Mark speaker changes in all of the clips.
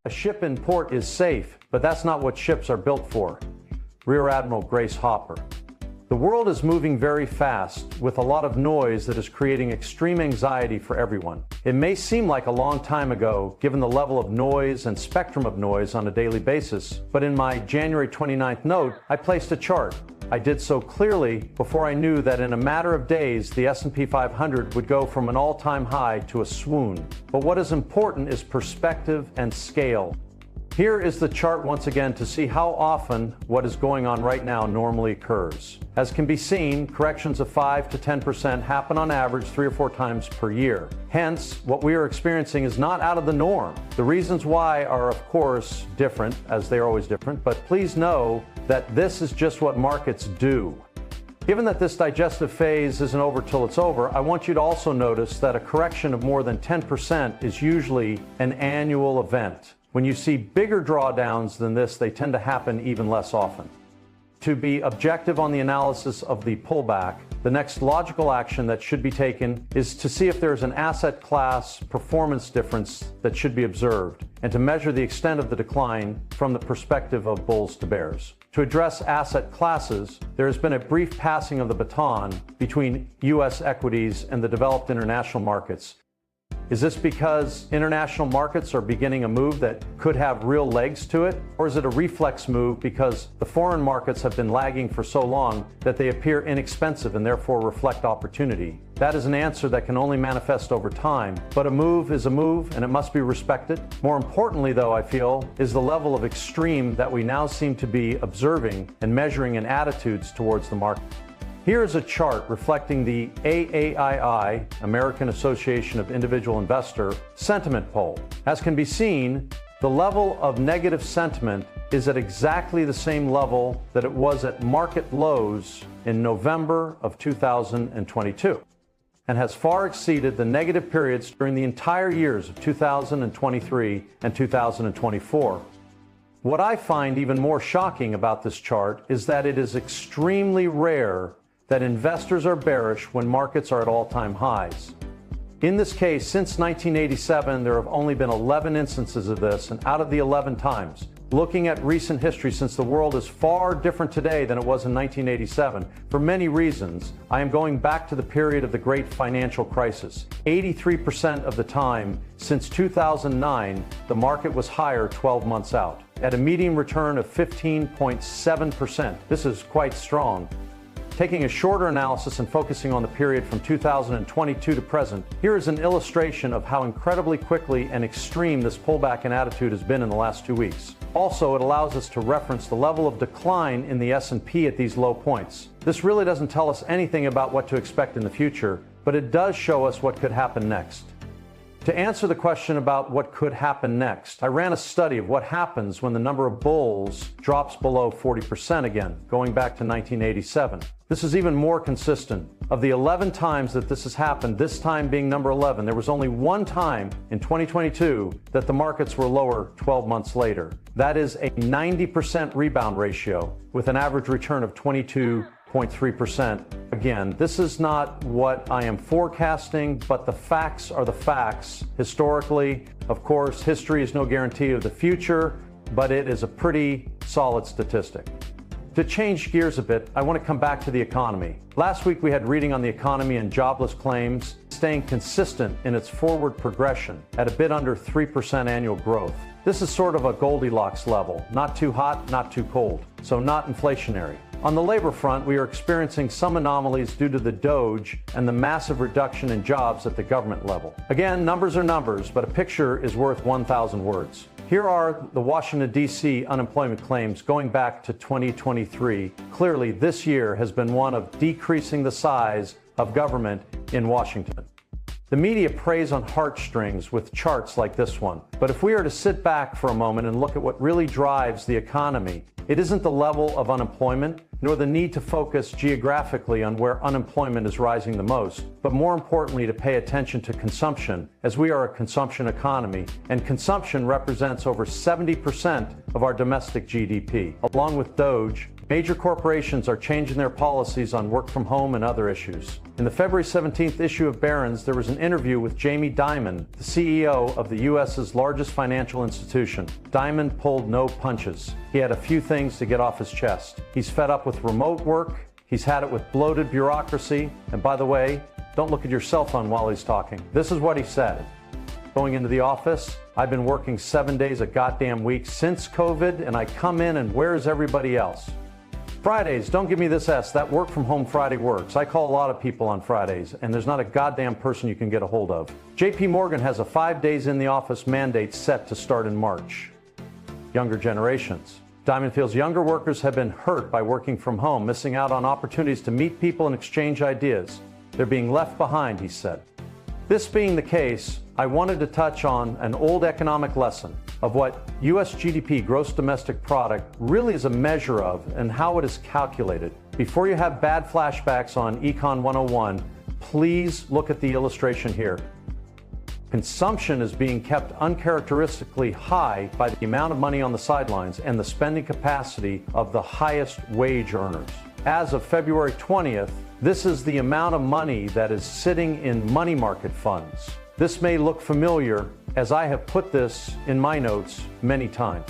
Speaker 1: A ship in port is safe, but that's not what ships are built for. Rear Admiral Grace Hopper. The world is moving very fast, with a lot of noise that is creating extreme anxiety for everyone. It may seem like a long time ago, given the level of noise and spectrum of noise on a daily basis, but in my January 29th note, I placed a chart. I did so clearly before I knew that in a matter of days, the S&P 500 would go from an all-time high to a swoon. But what is important is perspective and scale. Here is the chart once again to see how often what is going on right now normally occurs. As can be seen, corrections of 5 to 10% happen on average 3 or 4 times per year. Hence, what we are experiencing is not out of the norm. The reasons why are, of course, different, as they are always different, but please know that this is just what markets do. Given that this digestive phase isn't over till it's over, I want you to also notice that a correction of more than 10% is usually an annual event. When you see bigger drawdowns than this, they tend to happen even less often. To be objective on the analysis of the pullback, the next logical action that should be taken is to see if there's an asset class performance difference that should be observed, and to measure the extent of the decline from the perspective of bulls to bears. To address asset classes, there has been a brief passing of the baton between U.S. equities and the developed international markets. Is this because international markets are beginning a move that could have real legs to it? Or is it a reflex move because the foreign markets have been lagging for so long that they appear inexpensive and therefore reflect opportunity? That is an answer that can only manifest over time, but a move is a move and it must be respected. More importantly, though, I feel, is the level of extreme that we now seem to be observing and measuring in attitudes towards the market. Here is a chart reflecting the AAII, American Association of Individual Investor, sentiment poll. As can be seen, the level of negative sentiment is at exactly the same level that it was at market lows in November of 2022, and has far exceeded the negative periods during the entire years of 2023 and 2024. What I find even more shocking about this chart is that it is extremely rare that investors are bearish when markets are at all-time highs. In this case, since 1987, there have only been 11 instances of this, and out of the 11 times, looking at recent history, since the world is far different today than it was in 1987, for many reasons, I am going back to the period of the great financial crisis. 83% of the time since 2009, the market was higher 12 months out, at a median return of 15.7%. This is quite strong. Taking a shorter analysis and focusing on the period from 2022 to present, here is an illustration of how incredibly quickly and extreme this pullback in attitude has been in the last 2 weeks. Also, it allows us to reference the level of decline in the S&P at these low points. This really doesn't tell us anything about what to expect in the future, but it does show us what could happen next. To answer the question about what could happen next, I ran a study of what happens when the number of bulls drops below 40% again, going back to 1987. This is even more consistent. Of the 11 times that this has happened, this time being number 11, there was only one time in 2022 that the markets were lower 12 months later. That is a 90% rebound ratio with an average return of 22.3%. Again, this is not what I am forecasting, but the facts are the facts. Historically, of course, history is no guarantee of the future, but it is a pretty solid statistic. To change gears a bit, I want to come back to the economy. Last week we had reading on the economy and jobless claims staying consistent in its forward progression at a bit under 3% annual growth. This is sort of a Goldilocks level, not too hot, not too cold, so not inflationary. On the labor front, we are experiencing some anomalies due to the Doge and the massive reduction in jobs at the government level. Again, numbers are numbers, but a picture is worth 1,000 words. Here are the Washington, D.C. unemployment claims going back to 2023. Clearly, this year has been one of decreasing the size of government in Washington. The media preys on heartstrings with charts like this one. But if we are to sit back for a moment and look at what really drives the economy, it isn't the level of unemployment, nor the need to focus geographically on where unemployment is rising the most, but more importantly to pay attention to consumption, as we are a consumption economy, and consumption represents over 70% of our domestic GDP. Along with Doge, Major corporations are changing their policies on work from home and other issues. In the February 17th issue of Barron's, there was an interview with Jamie Dimon, the CEO of the U.S.'s largest financial institution. Dimon pulled no punches. He had a few things to get off his chest. He's fed up with remote work. He's had it with bloated bureaucracy. And by the way, don't look at your cell phone while he's talking. This is what he said. Going into the office, I've been working 7 days a goddamn week since COVID, and I come in and where's everybody else? Fridays, don't give me this S. That work from home Friday works. I call a lot of people on Fridays, and there's not a goddamn person you can get a hold of. JP Morgan has a 5 days in the office mandate set to start in March. Younger generations. Dimon feels younger workers have been hurt by working from home, missing out on opportunities to meet people and exchange ideas. They're being left behind, he said. This being the case, I wanted to touch on an old economic lesson of what U.S. GDP, gross domestic product, really is a measure of and how it is calculated. Before you have bad flashbacks on Econ 101, please look at the illustration here. Consumption is being kept uncharacteristically high by the amount of money on the sidelines and the spending capacity of the highest wage earners. As of February 20th, this is the amount of money that is sitting in money market funds. This may look familiar, as I have put this in my notes many times.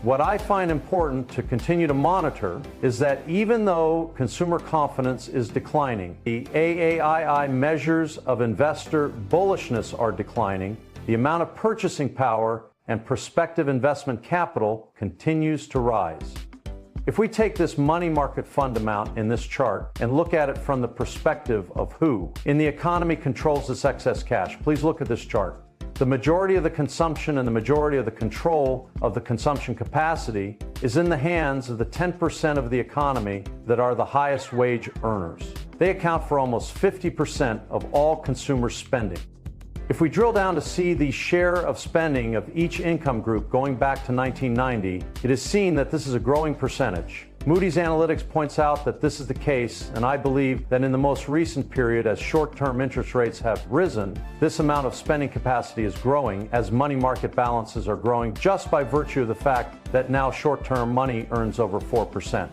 Speaker 1: What I find important to continue to monitor is that even though consumer confidence is declining, the AAII measures of investor bullishness are declining, the amount of purchasing power and prospective investment capital continues to rise. If we take this money market fund amount in this chart and look at it from the perspective of who in the economy controls this excess cash, please look at this chart. The majority of the consumption and the majority of the control of the consumption capacity is in the hands of the 10% of the economy that are the highest wage earners. They account for almost 50% of all consumer spending. If we drill down to see the share of spending of each income group going back to 1990, it is seen that this is a growing percentage. Moody's Analytics points out that this is the case, and I believe that in the most recent period, as short-term interest rates have risen, this amount of spending capacity is growing as money market balances are growing just by virtue of the fact that now short-term money earns over 4%.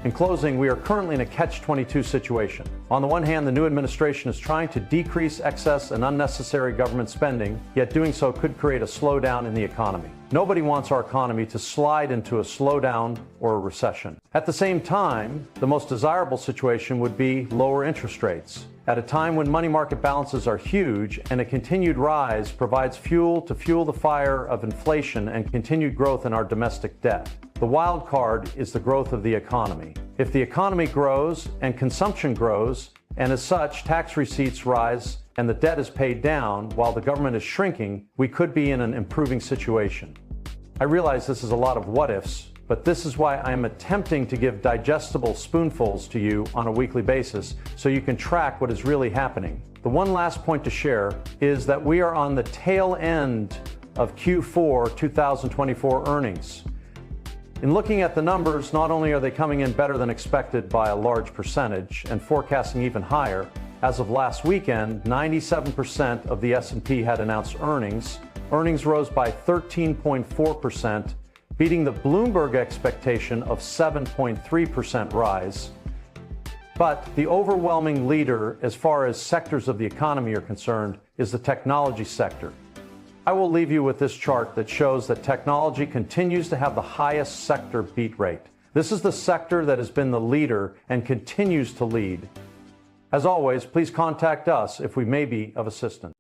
Speaker 1: In closing, we are currently in a catch-22 situation. On the one hand, the new administration is trying to decrease excess and unnecessary government spending, yet doing so could create a slowdown in the economy. Nobody wants our economy to slide into a slowdown or a recession. At the same time, the most desirable situation would be lower interest rates. At a time when money market balances are huge and a continued rise provides fuel to fuel the fire of inflation and continued growth in our domestic debt. The wild card is the growth of the economy. If the economy grows and consumption grows, and as such tax receipts rise and the debt is paid down while the government is shrinking, we could be in an improving situation. I realize this is a lot of what ifs, but this is why I am attempting to give digestible spoonfuls to you on a weekly basis so you can track what is really happening. The one last point to share is that we are on the tail end of Q4 2024 earnings. In looking at the numbers, not only are they coming in better than expected by a large percentage and forecasting even higher, as of last weekend, 97% of the S&P had announced earnings. Earnings rose by 13.4%, beating the Bloomberg expectation of 7.3% rise. But the overwhelming leader, as far as sectors of the economy are concerned, is the technology sector. I will leave you with this chart that shows that technology continues to have the highest sector beat rate. This is the sector that has been the leader and continues to lead. As always, please contact us if we may be of assistance.